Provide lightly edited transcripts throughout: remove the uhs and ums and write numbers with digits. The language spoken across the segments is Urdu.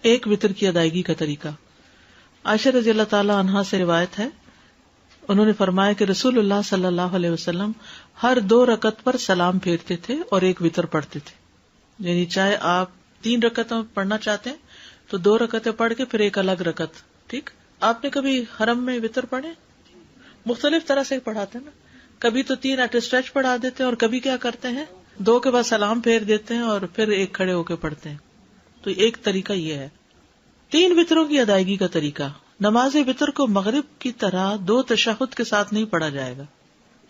ایک وتر کی ادائیگی کا طریقہ. عائشہ رضی اللہ تعالی عنہا سے روایت ہے، انہوں نے فرمایا کہ رسول اللہ صلی اللہ علیہ وسلم ہر 2 رکعت پر سلام پھیرتے تھے اور ایک وتر پڑھتے تھے. یعنی چاہے آپ 3 رکعتیں پڑھنا چاہتے ہیں تو 2 رکعتیں پڑھ کے پھر ایک الگ رکعت. ٹھیک. آپ نے کبھی حرم میں وتر پڑھے؟ مختلف طرح سے پڑھاتے ہیں نا. کبھی تو 3 ایٹ اسٹریچ پڑھا دیتے ہیں اور کبھی کیا کرتے ہیں 2 کے بعد سلام پھیر دیتے ہیں اور پھر ایک کھڑے ہو کے پڑھتے ہیں. تو ایک طریقہ یہ ہے. 3 وتروں کی ادائیگی کا طریقہ. نماز وتر کو مغرب کی طرح 2 تشہد کے ساتھ نہیں پڑھا جائے گا.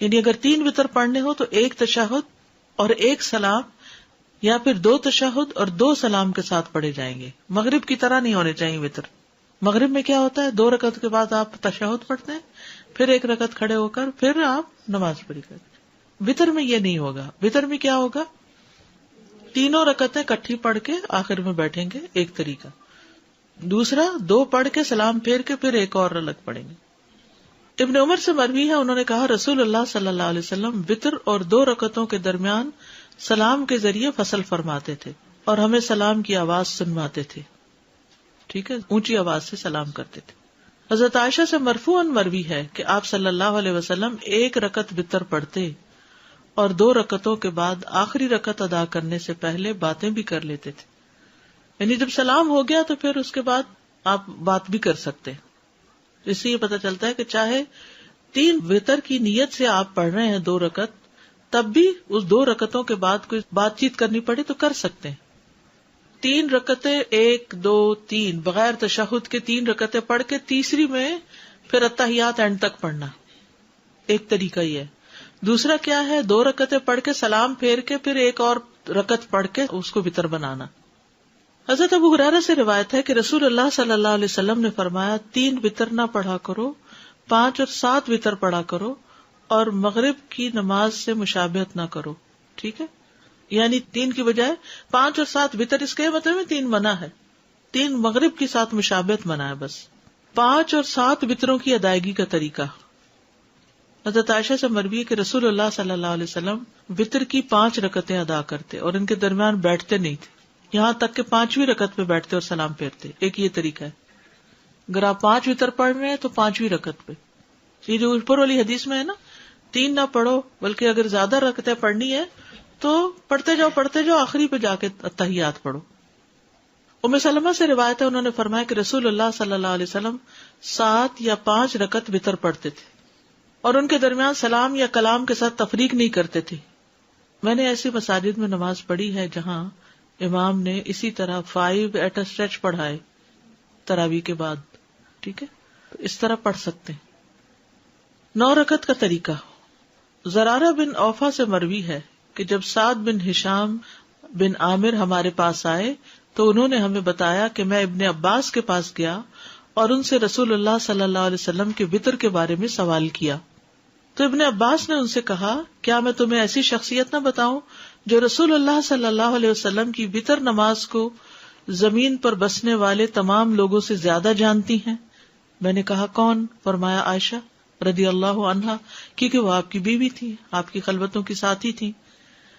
یعنی اگر 3 وتر پڑھنے ہو تو 1 تشہد اور 1 سلام، یا پھر 2 تشہد اور 2 سلام کے ساتھ پڑھے جائیں گے. مغرب کی طرح نہیں ہونے چاہیے وتر. مغرب میں کیا ہوتا ہے 2 رکعت کے بعد آپ تشہد پڑھتے ہیں، پھر 1 رکعت کھڑے ہو کر پھر آپ نماز پڑھی کرتے ہیں. وتر میں یہ نہیں ہوگا. وتر میں کیا ہوگا 3 رکعتیں کٹھی پڑھ کے آخر میں بیٹھیں گے، ایک طریقہ. دوسرا 2 پڑھ کے سلام پھیر کے پھر ایک اور الگ پڑھیں گے. ابن عمر سے مروی ہے، انہوں نے کہا رسول اللہ صلی اللہ علیہ وسلم وتر اور 2 رکعتوں کے درمیان سلام کے ذریعے فصل فرماتے تھے اور ہمیں سلام کی آواز سنواتے تھے. ٹھیک ہے، اونچی آواز سے سلام کرتے تھے. حضرت عائشہ سے مرفوعاً مروی ہے کہ آپ صلی اللہ علیہ وسلم 1 رکعت وتر پڑھتے اور 2 رکعتوں کے بعد آخری رکعت ادا کرنے سے پہلے باتیں بھی کر لیتے تھے. یعنی جب سلام ہو گیا تو پھر اس کے بعد آپ بات بھی کر سکتے. اس سے یہ پتہ چلتا ہے کہ چاہے 3 وتر کی نیت سے آپ پڑھ رہے ہیں 2 رکعت، تب بھی اس 2 رکعتوں کے بعد کوئی بات چیت کرنی پڑے تو کر سکتے ہیں. 3 رکعتیں 1 2 3 بغیر تشہد کے 3 رکعتیں پڑھ کے تیسری میں پھر التحیات اینڈ تک پڑھنا، ایک طریقہ یہ ہے. دوسرا کیا ہے 2 رکعتیں پڑھ کے سلام پھیر کے پھر ایک اور رکعت پڑھ کے اس کو وتر بنانا. حضرت ابو ہریرہ سے روایت ہے کہ رسول اللہ صلی اللہ علیہ وسلم نے فرمایا 3 وتر نہ پڑھا کرو، 5 اور 7 وتر پڑھا کرو اور مغرب کی نماز سے مشابہت نہ کرو. ٹھیک ہے، یعنی 3 کی بجائے 5 اور 7 وتر. اس کے مطلب 3 منع ہے، 3 مغرب کے ساتھ مشابہت منع ہے بس. 5 اور 7 وتروں کی ادائیگی کا طریقہ. حضرت عائشہ سے مروی ہے کہ رسول اللہ صلی اللہ علیہ وسلم وتر کی 5 رکعتیں ادا کرتے اور ان کے درمیان بیٹھتے نہیں تھے، یہاں تک کہ 5ویں رکعت پہ بیٹھتے اور سلام پھیرتے. ایک یہ طریقہ ہے. اگر آپ 5 وتر پڑھ رہے ہیں تو 5ویں رکعت پہ. یہ جو اوپر والی حدیث میں ہے نا 3 نہ پڑھو، بلکہ اگر زیادہ رکعتیں پڑھنی ہے تو پڑھتے جاؤ آخری پہ جا کے تحیات پڑھو. ام سلمہ سے روایت ہے، انہوں نے فرمایا کہ رسول اللہ صلی اللہ علیہ وسلم 7 یا 5 رکعت وتر پڑھتے تھے اور ان کے درمیان سلام یا کلام کے ساتھ تفریق نہیں کرتے تھے. میں نے ایسی مساجد میں نماز پڑھی ہے جہاں امام نے اسی طرح 5 ایٹ اسٹریچ پڑھائے تراویح کے بعد. ٹھیک ہے، تو اس طرح پڑھ سکتے ہیں. 9 رکعت کا طریقہ. زرارہ بن اوفا سے مروی ہے کہ جب سعد بن ہشام بن عامر ہمارے پاس آئے تو انہوں نے ہمیں بتایا کہ میں ابن عباس کے پاس گیا اور ان سے رسول اللہ صلی اللہ علیہ وسلم کے وتر کے بارے میں سوال کیا. تو ابن عباس نے ان سے کہا کیا میں تمہیں ایسی شخصیت نہ بتاؤں جو رسول اللہ صلی اللہ علیہ وسلم کی وتر نماز کو زمین پر بسنے والے تمام لوگوں سے زیادہ جانتی ہیں؟ میں نے کہا کون؟ فرمایا عائشہ رضی اللہ عنہا، کیونکہ وہ آپ کی بیوی تھی، آپ کی خلوتوں کی ساتھی تھی.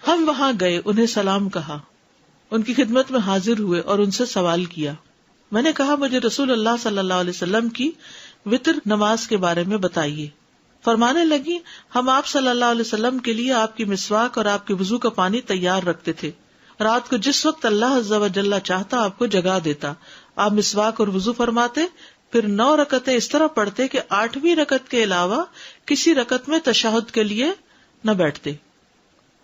ہم وہاں گئے، انہیں سلام کہا، ان کی خدمت میں حاضر ہوئے اور ان سے سوال کیا. میں نے کہا مجھے رسول اللہ صلی اللہ علیہ وسلم کی وتر نماز کے بارے میں بتائیے. فرمانے لگی ہم آپ صلی اللہ علیہ وسلم کے لیے آپ کی مسواک اور آپ کے وضو کا پانی تیار رکھتے تھے. رات کو جس وقت اللہ عز و جل چاہتا آپ کو جگا دیتا. آپ مسواک اور وضو فرماتے، پھر 9 رکعتیں اس طرح پڑھتے کہ 8ویں رکعت کے علاوہ کسی رکعت میں تشہد کے لیے نہ بیٹھتے،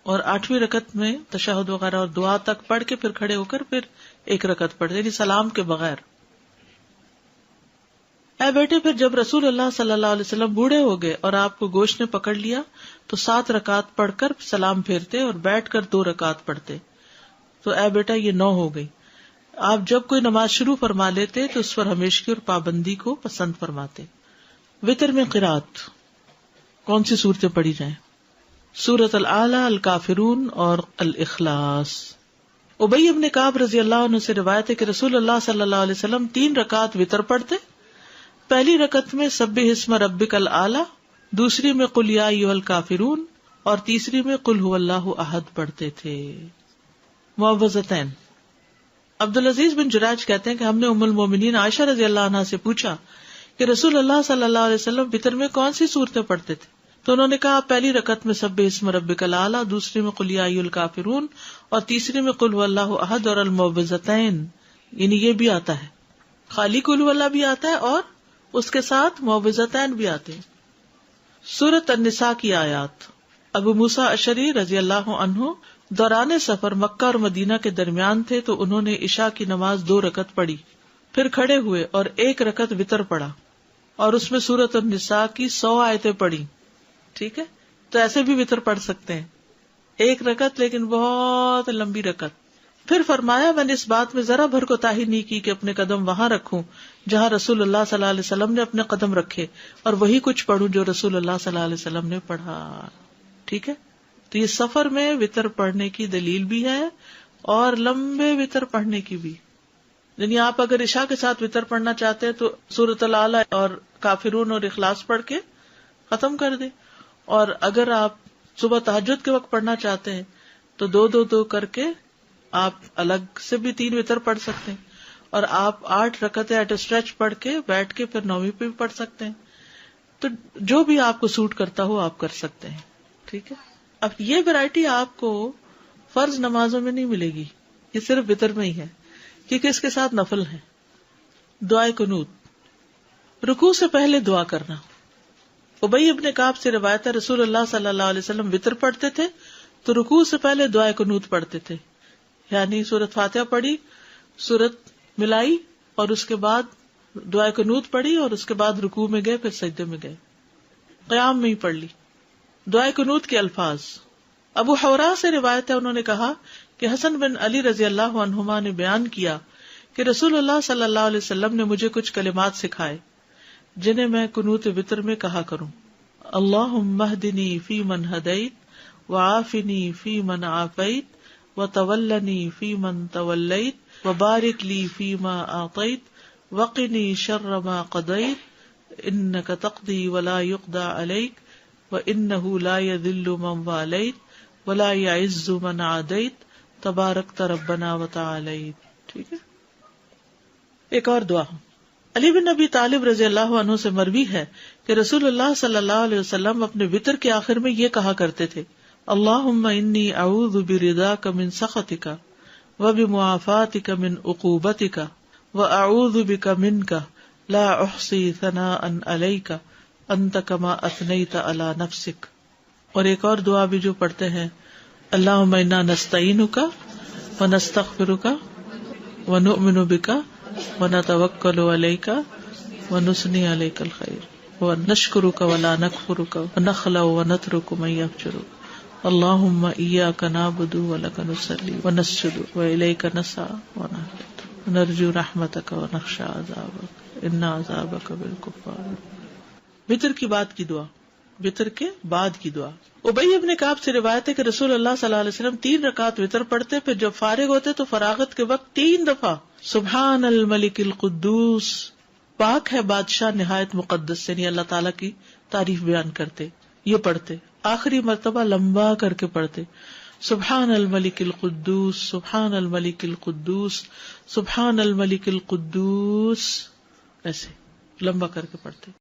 اور 8ویں رکعت میں تشہد وغیرہ اور دعا تک پڑھ کے پھر کھڑے ہو کر پھر 1 رکعت پڑھتے، یعنی سلام کے بغیر. اے بیٹے، پھر جب رسول اللہ صلی اللہ علیہ وسلم بوڑھے ہو گئے اور آپ کو گوشت نے پکڑ لیا تو 7 رکعت پڑھ کر سلام پھیرتے اور بیٹھ کر 2 رکعت پڑھتے. تو اے بیٹا یہ 9 ہو گئی. آپ جب کوئی نماز شروع فرما لیتے تو اس پر ہمیشگی اور پابندی کو پسند فرماتے. وتر میں قرات کون سی صورتیں پڑھی جائیں؟ سورۃ الاعلی، الکافرون اور الاخلاص. ابی بن کعب رضی اللہ عنہ سے روایت ہے کہ رسول اللہ صلی اللہ علیہ وسلم 3 رکعت وتر پڑھتے. پہلی رکعت میں سبح اسم ربک الاعلی، دوسری میں قل یا ایھا الکافرون اور تیسری میں قل ھو اللہ احد پڑھتے تھے. معوذتین. عبدالعزیز بن جراج کہتے ہیں کہ ہم نے ام المومنین عائشہ رضی اللہ عنہا سے پوچھا کہ رسول اللہ صلی اللہ علیہ وسلم وتر میں کون سی صورتیں پڑھتے تھے؟ تو انہوں نے کہا پہلی رکعت میں سبح اسم ربک الاعلی، دوسری میں قل یا ایھا الکافرون، اور تیسری میں قل ھواللہ احد اور المعوذتین. یعنی یہ بھی آتا ہے، خالی قل ھواللہ بھی آتا ہے اور اس کے ساتھ معوذتین بھی آتے ہیں. سورۃ النساء کی آیات. ابو موسیٰ اشعری رضی اللہ عنہ دوران سفر مکہ اور مدینہ کے درمیان تھے، تو انہوں نے عشاء کی نماز 2 رکعت پڑھی، پھر کھڑے ہوئے اور 1 رکعت وتر پڑھا، اور اس میں سورۃ النساء کی 100 آیتیں پڑھی. ٹھیک ہے، تو ایسے بھی وتر پڑھ سکتے ہیں، 1 رکعت لیکن بہت لمبی رکعت. پھر فرمایا میں نے اس بات میں ذرا بھر کوتاہی نہیں کی کہ اپنے قدم وہاں رکھوں جہاں رسول اللہ صلی اللہ علیہ وسلم نے اپنے قدم رکھے، اور وہی کچھ پڑھوں جو رسول اللہ صلی اللہ علیہ وسلم نے پڑھا. ٹھیک ہے، تو یہ سفر میں وتر پڑھنے کی دلیل بھی ہے اور لمبے وتر پڑھنے کی بھی. یعنی آپ اگر عشاء کے ساتھ وتر پڑھنا چاہتے ہیں تو سورۃ الاعلی اور کافرون اور اخلاص پڑھ کے ختم کر دیں، اور اگر آپ صبح تہجد کے وقت پڑھنا چاہتے ہیں تو 2 کر کے آپ الگ سے بھی 3 وتر پڑھ سکتے ہیں، اور آپ 8 رکعتیں ایٹ اسٹریچ پڑھ کے بیٹھ کے پھر 9ویں پہ بھی پڑھ سکتے ہیں. تو جو بھی آپ کو سوٹ کرتا ہو آپ کر سکتے ہیں. ٹھیک ہے، اب یہ ویرائٹی آپ کو فرض نمازوں میں نہیں ملے گی، یہ صرف وتر میں ہی ہے، کیونکہ اس کے ساتھ نفل ہے. دعائے قنوت. رکوع سے پہلے دعا کرنا. ابی ابن کعب سے روایت ہے رسول اللہ صلی اللہ علیہ وسلم وتر پڑھتے تھے تو رکوع سے پہلے دعائے قنوت پڑھتے تھے، یعنی سورۃ فاتحہ پڑھی، سورت ملائی، اور اس کے بعد دعائے قنوت پڑھی، اور اس کے بعد رکوع میں گئے، پھر سجدے میں گئے، قیام میں ہی پڑھ لی. دعائے قنوت کے الفاظ. ابو حورا سے روایت ہے، انہوں نے کہا کہ حسن بن علی رضی اللہ عنہما نے بیان کیا کہ رسول اللہ صلی اللہ علیہ وسلم نے مجھے کچھ کلمات سکھائے جنہیں میں قنوت وتر میں کہا کروں. اللہم اہدنی فی من ہدیت، وعافنی فی من عافیت، وتولنی فی من تولیت، وبارک لی فیما اعطیت، وقنی شر ما قضیت، انک تقضی ولا یقضی علیک، وانہ لا یذل من والیت ولا یعز من عادیت، تبارکت ربنا وتعالیت. ٹھیک ہے. ایک اور دعا. علی بن ابی طالب رضی اللہ عنہ سے مروی ہے کہ رسول اللہ صلی اللہ علیہ وسلم اپنے وتر کے آخر میں یہ کہا کرتے تھے: اللہم انی اعوذ برضاک من سخطک وبمعافاتک من عقوبتک واعوذ بک منک لا احصی ثناء علیک انت کما اثنیت علی نفسک. اور ایک اور دعا بھی جو پڑھتے ہیں: اللہم انا نستعینک ونستغفرک ونؤمن بک ونتوکل علیک ونثنی علیک الخیر ونشکرک ولا نکفرک ونخلع ونترک من یفجرک اللہم ایاک نعبد ولک نصلی ونسجد والیک نسعی ونرجو رحمتک ونخشی عذابک ان عذابک بالکفار. وتر کی بعد کی دعا. وتر کے بعد کی دعا. ابی ابن کعب سے روایت ہے کہ رسول اللہ صلی اللہ علیہ وسلم 3 رکعت وتر پڑھتے، پھر جب فارغ ہوتے تو فراغت کے وقت 3 دفعہ سبحان الملک القدوس، پاک ہے بادشاہ نہایت مقدس، یعنی اللہ تعالیٰ کی تعریف بیان کرتے، یہ پڑھتے. آخری مرتبہ لمبا کر کے پڑھتے، سبحان الملک القدوس سبحان الملک القدوس سبحان الملک القدوس، ایسے لمبا کر کے پڑھتے.